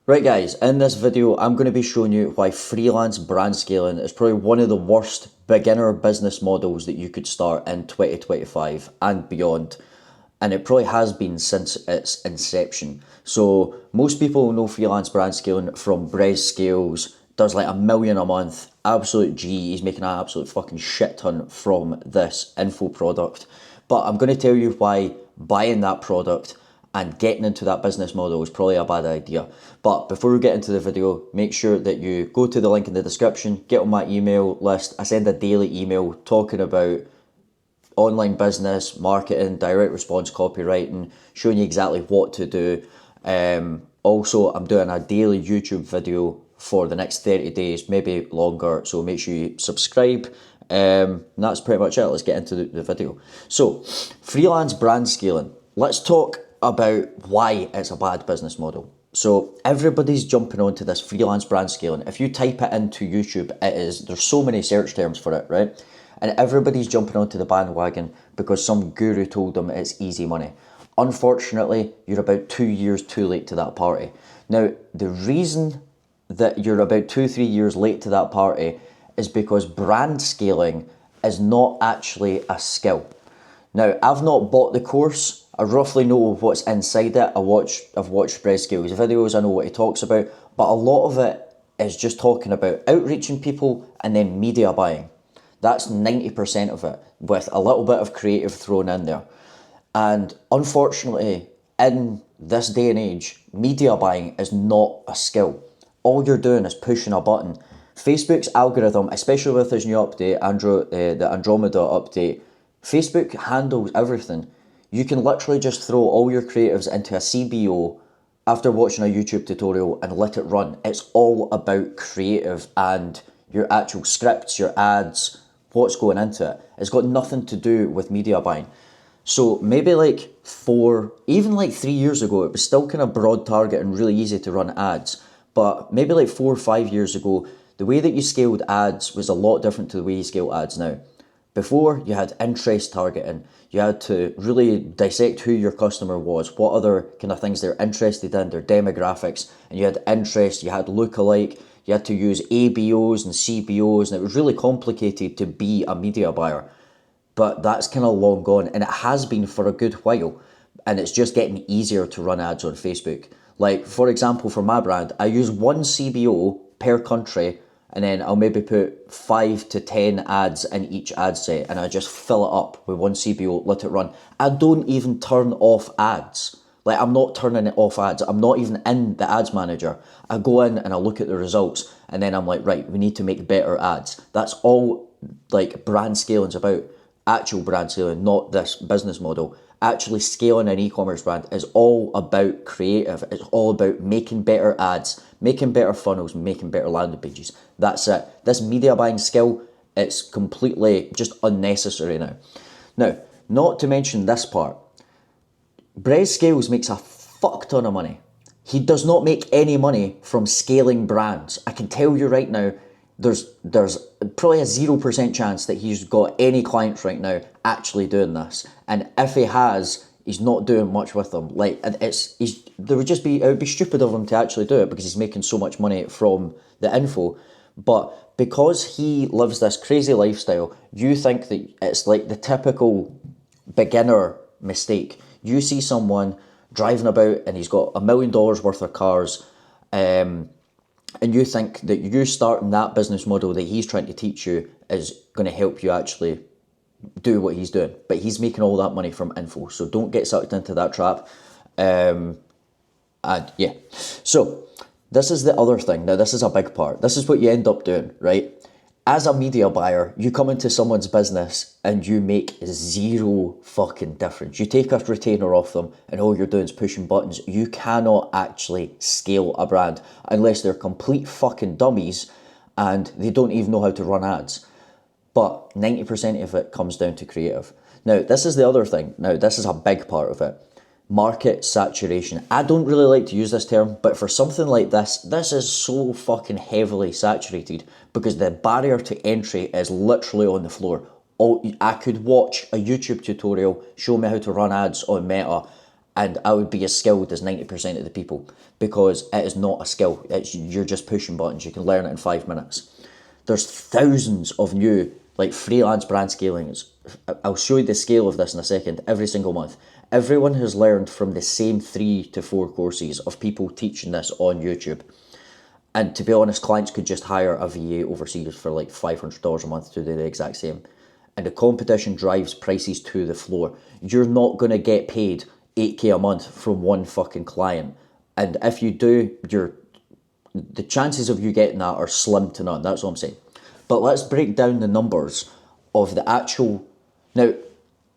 Right guys, in this video I'm going to be showing you why freelance brand scaling is probably one of the worst beginner business models that you could start in 2025 and beyond. And it probably has been since its inception. So most people know freelance brand scaling from Brez Scales, does like 1 million a month, absolute G, he's making an absolute fucking shit ton from this info product. But I'm going to tell you why buying that product and getting into that business model is probably a bad idea. But before we get into the video, make sure that you go to the link in the description, get on my email list. I send a daily email talking about online business, marketing, direct response copywriting, showing you exactly what to do. Also, I'm doing a daily YouTube video for the next 30 days, maybe longer, so make sure you subscribe. And that's pretty much it. Let's get into the video. So, freelance brand scaling. Let's talk about why it's a bad business model. So everybody's jumping onto this freelance brand scaling. If you type it into YouTube, there's so many search terms for it, right? And everybody's jumping onto the bandwagon because some guru told them it's easy money. Unfortunately, you're about 2 years too late to that party. Now, the reason that you're about 2-3 years late to that party is because brand scaling is not actually a skill. Now, I've not bought the course. I roughly know what's inside it. I've watched Brez Scales videos. I know what he talks about, but a lot of it is just talking about outreaching people and then media buying. That's 90% of it, with a little bit of creative thrown in there. And unfortunately, in this day and age, media buying is not a skill. All you're doing is pushing a button. Facebook's algorithm, especially with this new update, the Andromeda update, Facebook handles everything. You can literally just throw all your creatives into a CBO after watching a YouTube tutorial and let it run. It's all about creative and your actual scripts, your ads, what's going into it. It's got nothing to do with media buying. So maybe like even like 3 years ago, it was still kind of broad target and really easy to run ads. But maybe like 4 or 5 years ago, the way that you scaled ads was a lot different to the way you scale ads now. Before, you had interest targeting. You had to really dissect who your customer was, what other kind of things they're interested in, their demographics, and you had interest, you had lookalike, you had to use ABOs and CBOs, and it was really complicated to be a media buyer. But that's kind of long gone, and it has been for a good while, and it's just getting easier to run ads on Facebook. Like, for example, for my brand, I use one CBO per country, and then I'll maybe put 5 to 10 ads in each ad set, and I just fill it up with one CBO, let it run. I don't even turn off ads. Like, I'm not turning it off ads. I'm not even in the ads manager. I go in and I look at the results, and then I'm like, right, we need to make better ads. That's all like brand scaling's about. Actual brand scaling, not this business model. Actually scaling an e-commerce brand is all about creative. It's all about making better ads, making better funnels, making better landing pages. That's it. This media buying skill, it's completely just unnecessary now. Now, not to mention this part, Brez Scales makes a fuck ton of money. He does not make any money from scaling brands. I can tell you right now, there's probably a 0% chance that he's got any clients right now actually doing this. And if he has, he's not doing much with them. Like, it would be stupid of him to actually do it because he's making so much money from the info. But because he lives this crazy lifestyle, you think that it's like the typical beginner mistake. You see someone driving about and he's got $1 million worth of cars, and you think that you starting that business model that he's trying to teach you is going to help you actually do what he's doing. But he's making all that money from info, so don't get sucked into that trap. And yeah, so this is the other thing. Now, this is a big part. This is what you end up doing, right? As a media buyer, you come into someone's business and you make zero fucking difference. You take a retainer off them and all you're doing is pushing buttons. You cannot actually scale a brand unless they're complete fucking dummies and they don't even know how to run ads. But 90% of it comes down to creative. Now, this is the other thing. Now, this is a big part of it. Market saturation. I don't really like to use this term, but for something like this is so fucking heavily saturated because the barrier to entry is literally on the floor. I could watch a YouTube tutorial show me how to run ads on Meta and I would be as skilled as 90% of the people, because it is not a skill. You're just pushing buttons. You can learn it in 5 minutes. There's thousands of new like freelance brand scaling. I'll show you the scale of this in a second. Every single month, everyone has learned from the same 3 to 4 courses of people teaching this on YouTube. And to be honest, clients could just hire a VA overseas for like $500 a month to do the exact same. And the competition drives prices to the floor. You're not going to get paid $8K a month from one fucking client. And if you do, the chances of you getting that are slim to none. That's what I'm saying. But let's break down the numbers of the actual... Now,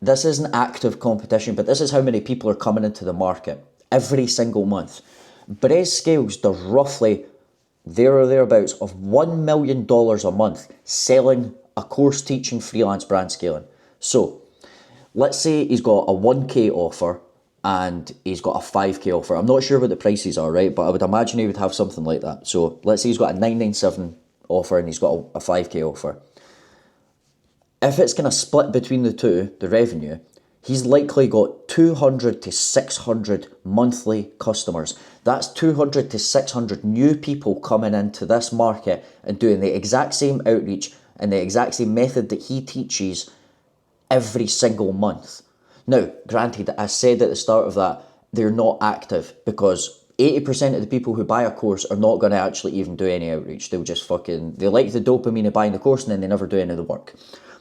this isn't active competition, but this is how many people are coming into the market every single month. Braze Scales does roughly there or thereabouts of $1 million a month selling a course teaching freelance brand scaling. So let's say he's got a 1K offer and he's got a 5K offer. I'm not sure what the prices are, right? But I would imagine he would have something like that. So let's say he's got a 997 offer and he's got a 5K offer. If it's going to split between the two, the revenue, he's likely got 200 to 600 monthly customers. That's 200 to 600 new people coming into this market and doing the exact same outreach and the exact same method that he teaches every single month. Now, granted, I said at the start of that, they're not active because 80% of the people who buy a course are not going to actually even do any outreach. They'll just they like the dopamine of buying the course and then they never do any of the work.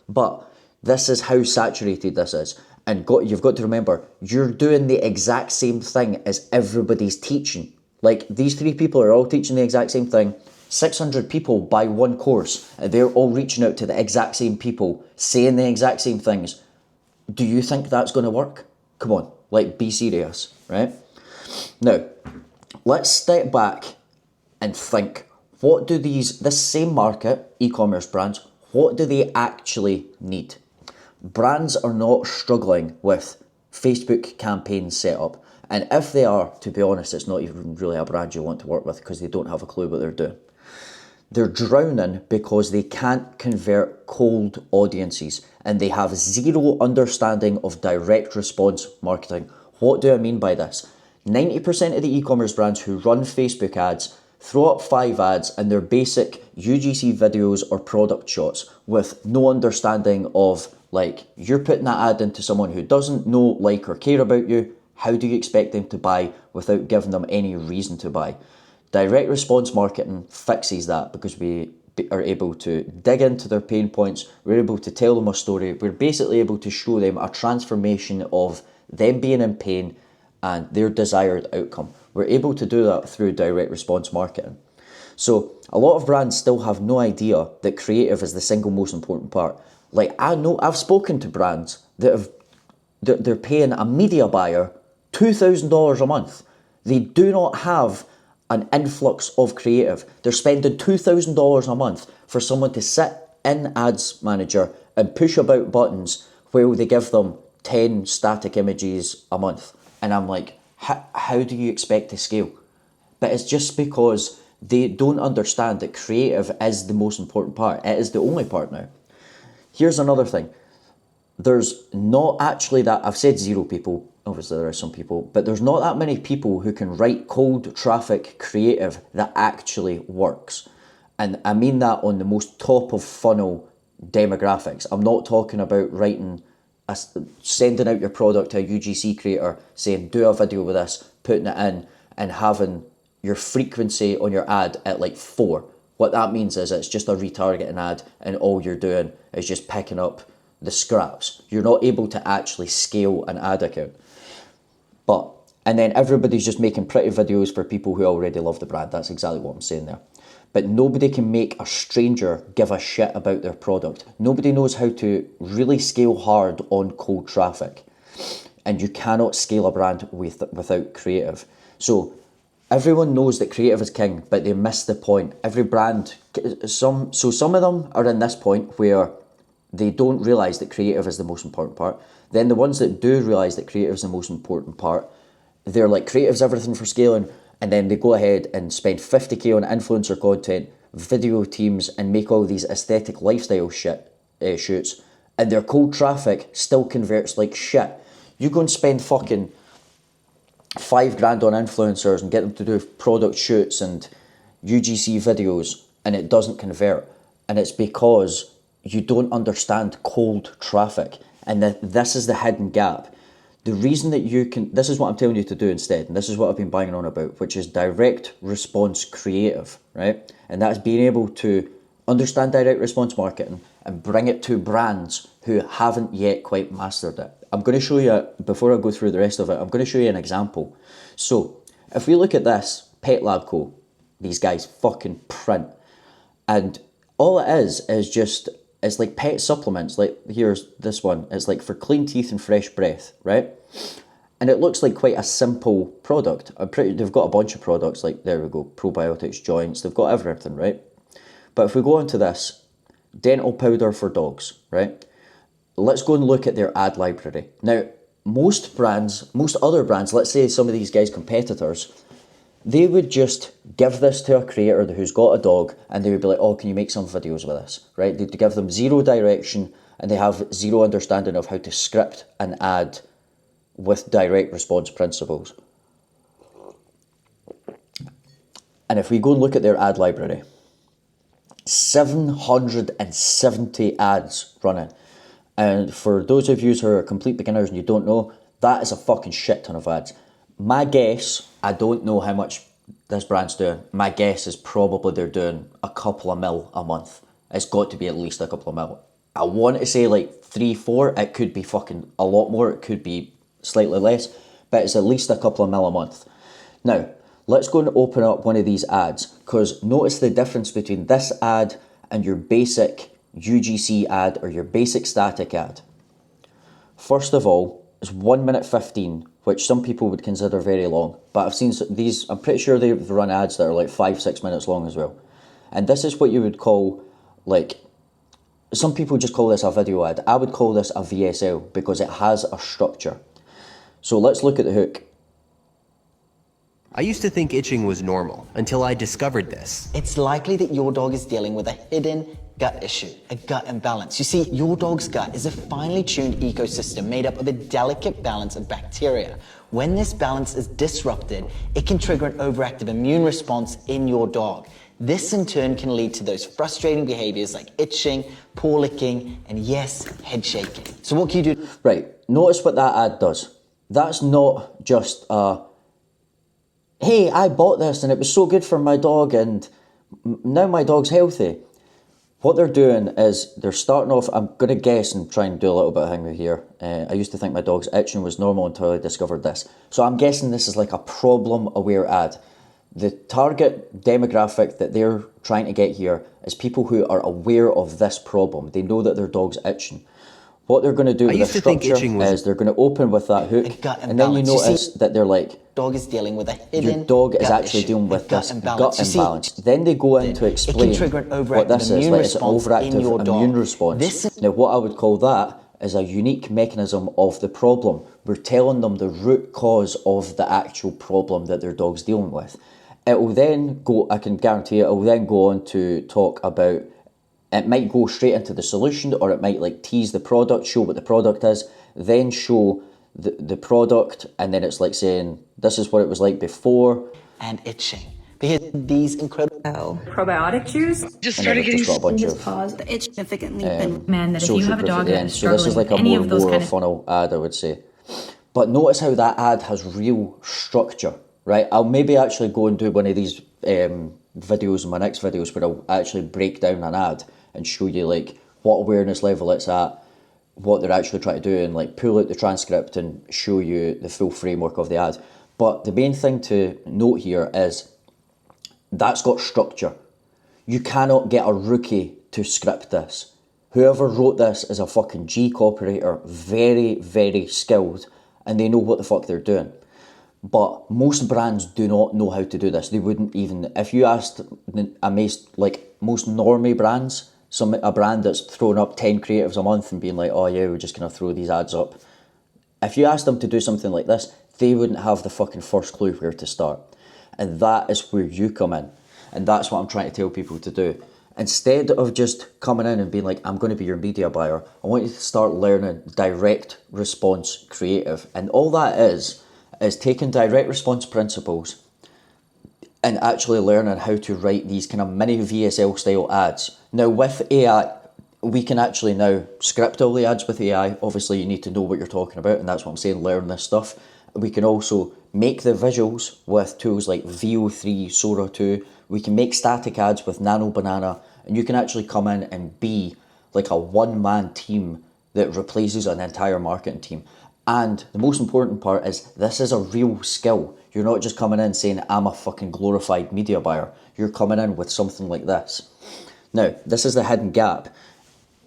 But this is how saturated this is. And you've got to remember, you're doing the exact same thing as everybody's teaching. Like, these 3 people are all teaching the exact same thing. 600 people buy one course and they're all reaching out to the exact same people, saying the exact same things. Do you think that's going to work? Come on, like, be serious, right? Now, let's step back and think, what do this same market, e-commerce brands, what do they actually need? Brands are not struggling with Facebook campaigns set up. And if they are, to be honest, it's not even really a brand you want to work with because they don't have a clue what they're doing. They're drowning because they can't convert cold audiences and they have zero understanding of direct response marketing. What do I mean by this? 90% of the e-commerce brands who run Facebook ads throw up 5 ads and they're basic UGC videos or product shots with no understanding of, like, you're putting that ad into someone who doesn't know, like, or care about you. How do you expect them to buy without giving them any reason to buy? Direct response marketing fixes that because we are able to dig into their pain points. We're able to tell them a story. We're basically able to show them a transformation of them being in pain and their desired outcome. We're able to do that through direct response marketing. So a lot of brands still have no idea that creative is the single most important part. Like, I know I've spoken to brands that they're paying a media buyer $2,000 a month. They do not have an influx of creative. They're spending $2,000 a month for someone to sit in Ads Manager and push about buttons while they give them 10 static images a month. And I'm like, how do you expect to scale? But it's just because they don't understand that creative is the most important part. It is the only part now. Here's another thing. There's not actually that, I've said 0 people, obviously there are some people, but there's not that many people who can write cold traffic creative that actually works. And I mean that on the most top of funnel demographics. I'm not talking about sending out your product to a UGC creator saying, do a video with this, putting it in and having your frequency on your ad at like 4. What that means is it's just a retargeting ad and all you're doing is just picking up the scraps. You're not able to actually scale an ad account. And then everybody's just making pretty videos for people who already love the brand. That's exactly what I'm saying there. But nobody can make a stranger give a shit about their product. Nobody knows how to really scale hard on cold traffic. And you cannot scale a brand without creative. So everyone knows that creative is king, but they miss the point. Every brand, some of them are in this point where they don't realise that creative is the most important part. Then the ones that do realise that creative is the most important part, they're like, creative's everything for scaling, and then they go ahead and spend 50k on influencer content, video teams, and make all these aesthetic lifestyle shoots, and their cold traffic still converts like shit. You go and spend fucking $5,000 on influencers and get them to do product shoots and UGC videos, and it doesn't convert. And it's because you don't understand cold traffic. And this is the hidden gap. The reason that you can, this is what I'm telling you to do instead, and this is what I've been banging on about, which is direct response creative, right? And that's being able to understand direct response marketing and bring it to brands who haven't yet quite mastered it. I'm going to show you, before I go through the rest of it, I'm going to show you an example. So if we look at this, Pet Lab Co., these guys fucking print. And all it is just, it's like pet supplements. Like here's this one. It's like for clean teeth and fresh breath, right? And it looks like quite a simple product. They've got a bunch of products, like there we go, probiotics, joints, they've got everything, right? But if we go into this, dental powder for dogs, right? Let's go and look at their ad library. Now, most other brands, let's say some of these guys' competitors, they would just give this to a creator who's got a dog and they would be like, oh, can you make some videos with this, right? They'd give them zero direction and they have zero understanding of how to script an ad with direct response principles. And if we go and look at their ad library, 770 ads running. And for those of you who are complete beginners and you don't know, that is a fucking shit ton of ads. My guess, I don't know how much this brand's doing. My guess is probably they're doing a couple of mil a month. It's got to be at least a couple of mil. I want to say like 3, 4. It could be fucking a lot more. It could be slightly less. But it's at least a couple of mil a month. Now, let's go and open up one of these ads. Because notice the difference between this ad and your basic UGC ad or your basic static ad. First of all, it's 1 minute 15, which some people would consider very long. But I've seen these, I'm pretty sure they've run ads that are like 5-6 minutes long as well. And this is what you would call, like, some people just call this a video ad. I would call this a VSL because it has a structure. So let's look at the hook. I used to think itching was normal until I discovered this. It's likely that your dog is dealing with a hidden gut issue, a gut imbalance. You see, your dog's gut is a finely tuned ecosystem made up of a delicate balance of bacteria. When this balance is disrupted, it can trigger an overactive immune response in your dog. This in turn can lead to those frustrating behaviors like itching, paw licking, and yes, head shaking. So what can you do? Right, notice what that ad does. That's not just hey, I bought this and it was so good for my dog and now my dog's healthy. What they're doing is they're starting off, I'm going to guess and try and do a little bit of hanging here. I used to think my dog's itching was normal until I discovered this. So I'm guessing this is like a problem-aware ad. The target demographic that they're trying to get here is people who are aware of this problem. They know that their dog's itching. What they're going to do with the structure is they're going to open with that hook, and then you notice that they're like, dog is dealing with a hidden your dog is actually dealing with this gut imbalance. Then they go in to explain what this is, like it's an overactive immune response. Now what I would call that is a unique mechanism of the problem. We're telling them the root cause of the actual problem that their dog's dealing with. It will then go, I can guarantee it will then go on to talk about, it might go straight into the solution, or it might like tease the product, show what the product is, then show the product, and then it's like saying, this is what it was like before. And itching. Because these incredible probiotic juice. Just started getting got a bunch of pause the itch significantly. Man, that if you have a dog that is so this is like a more funnel ad, I would say. But notice how that ad has real structure, right? I'll maybe actually go and do one of these videos in my next videos where I'll actually break down an ad and show you like what awareness level it's at, what they're actually trying to do, and like pull out the transcript and show you the full framework of the ad. But the main thing to note here is that's got structure. You cannot get a rookie to script this. Whoever wrote this is a fucking G copywriter, very, very skilled, and they know what the fuck they're doing. But most brands do not know how to do this. They wouldn't even, if you asked like most normie brands, a brand that's throwing up 10 creatives a month and being like, oh yeah, we're just going to throw these ads up. If you asked them to do something like this, they wouldn't have the fucking first clue where to start. And that is where you come in. And that's what I'm trying to tell people to do. Instead of just coming in and being like, I'm going to be your media buyer, I want you to start learning direct response creative. And all that is is taking direct response principles and actually learning how to write these kind of mini VSL style ads. Now with AI, we can actually now script all the ads with AI. Obviously you need to know what you're talking about, and that's what I'm saying, learn this stuff. We can also make the visuals with tools like VO3, Sora 2. We can make static ads with Nano Banana, and you can actually come in and be like a one-man team that replaces an entire marketing team. And the most important part is this is a real skill. You're not just coming in saying, I'm a fucking glorified media buyer. You're coming in with something like this. Now, this is the hidden gap.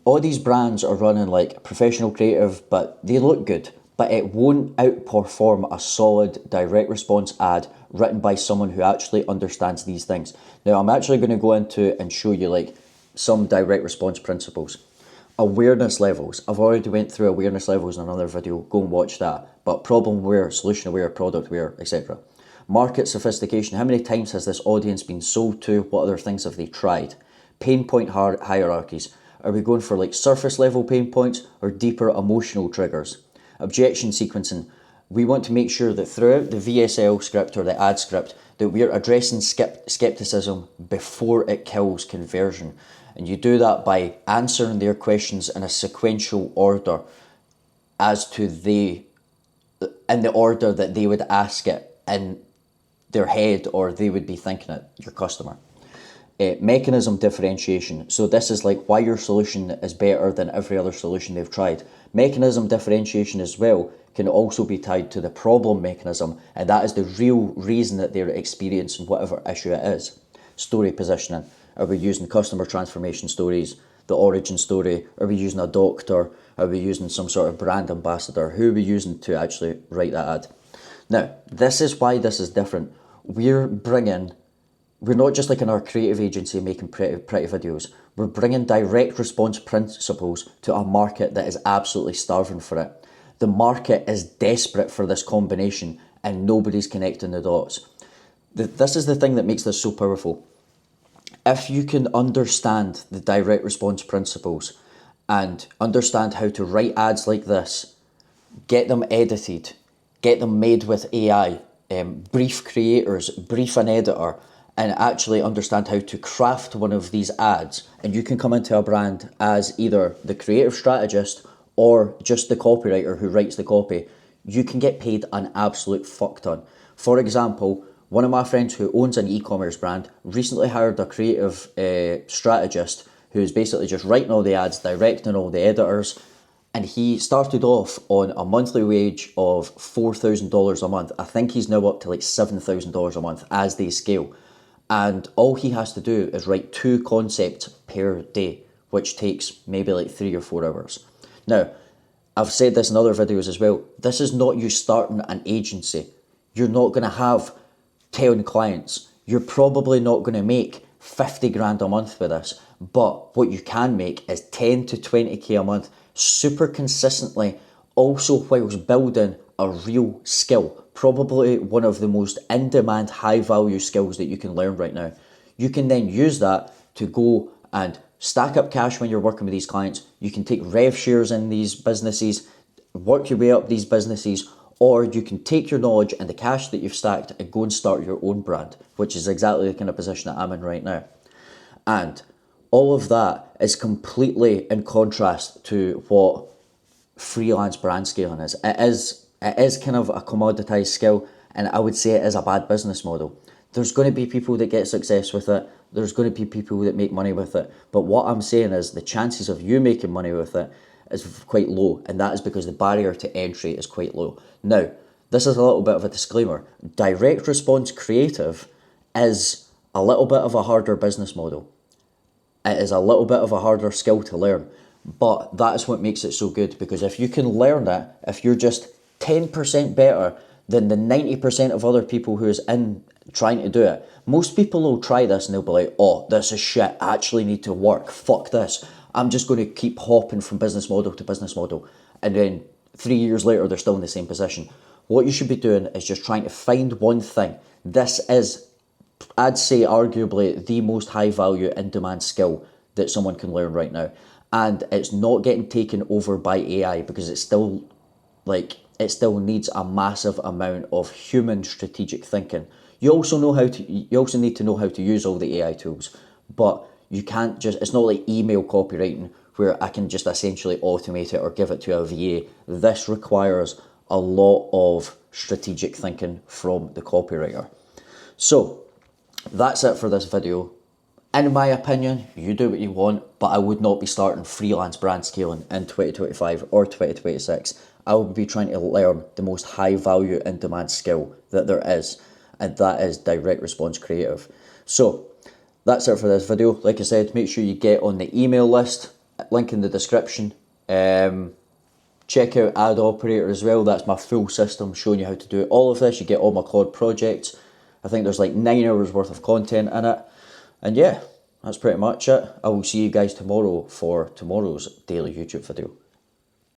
All these brands are running like professional creative, but they look good, but it won't outperform a solid direct response ad written by someone who actually understands these things. Now, I'm actually going to go into and show you like some direct response principles. Awareness levels. I've already went through awareness levels in another video. Go and watch that. But problem aware, solution aware, product aware, etc. Market sophistication. How many times has this audience been sold to? What other things have they tried? Pain point hierarchies. Are we going for like surface level pain points or deeper emotional triggers? Objection sequencing. We want to make sure that throughout the VSL script or the ad script that we're addressing skepticism before it kills conversion. And you do that by answering their questions in a sequential order as to in the order that they would ask it in their head or they would be thinking it, your customer. Mechanism differentiation. So this is like why your solution is better than every other solution they've tried. Mechanism differentiation as well can also be tied to the problem mechanism, and that is the real reason that they're experiencing whatever issue it is. Story positioning. Are we using customer transformation stories, the origin story? Are we using a doctor? Are we using some sort of brand ambassador? Who are we using to actually write that ad? Now, this is why this is different. We're not just like in our creative agency making pretty videos. We're bringing direct response principles to a market that is absolutely starving for it. The market is desperate for this combination and nobody's connecting the dots. This is the thing that makes this so powerful. If you can understand the direct response principles and understand how to write ads like this, get them edited, get them made with AI, brief creators, brief an editor, and actually understand how to craft one of these ads, and you can come into a brand as either the creative strategist or just the copywriter who writes the copy, you can get paid an absolute fuck ton. For example, one of my friends who owns an e-commerce brand recently hired a creative strategist who's basically just writing all the ads, directing all the editors, and he started off on a monthly wage of $4,000 a month. I think he's now up to like $7,000 a month as they scale. And all he has to do is write 2 concepts per day, which takes maybe like 3 or 4 hours. Now, I've said this in other videos as well. This is not you starting an agency. You're not going to have 10 clients. You're probably not going to make 50 grand a month with this. But what you can make is 10 to 20k a month super consistently, also whilst building a real skill. Probably one of the most in-demand, high-value skills that you can learn right now. You can then use that to go and stack up cash when you're working with these clients. You can take rev shares in these businesses, work your way up these businesses, or you can take your knowledge and the cash that you've stacked and go and start your own brand, which is exactly the kind of position that I'm in right now. And all of that is completely in contrast to what freelance brand scaling is. It is kind of a commoditized skill, and I would say it is a bad business model. There's going to be people that get success with it. There's going to be people that make money with it. But what I'm saying is the chances of you making money with it is quite low, and that is because the barrier to entry is quite low. Now, this is a little bit of a disclaimer. Direct response creative is a little bit of a harder business model. It is a little bit of a harder skill to learn, but that is what makes it so good, because if you can learn it, if you're just 10% better than the 90% of other people who is in trying to do it, most people will try this and they'll be like, oh, this is shit, I actually need to work, fuck this, I'm just going to keep hopping from business model to business model, and then 3 years later they're still in the same position. What you should be doing is just trying to find one thing. This is, I'd say, arguably the most high value in demand skill that someone can learn right now, and it's not getting taken over by AI, because it's still like it still needs a massive amount of human strategic thinking. You also need to know how to use all the AI tools, but you can't just, it's not like email copywriting where I can just essentially automate it or give it to a VA. This requires a lot of strategic thinking from the copywriter. So that's it for this video. In my opinion, you do what you want, but I would not be starting freelance brand scaling in 2025 or 2026. I would be trying to learn the most high value in demand skill that there is, and that is direct response creative. So that's it for this video. Like I said, make sure you get on the email list, link in the description. Check out Ad Operator as well. That's my full system showing you how to do all of this. You get all my Claude projects. I think there's like 9 hours worth of content in it. And yeah, that's pretty much it. I will see you guys tomorrow for tomorrow's daily YouTube video.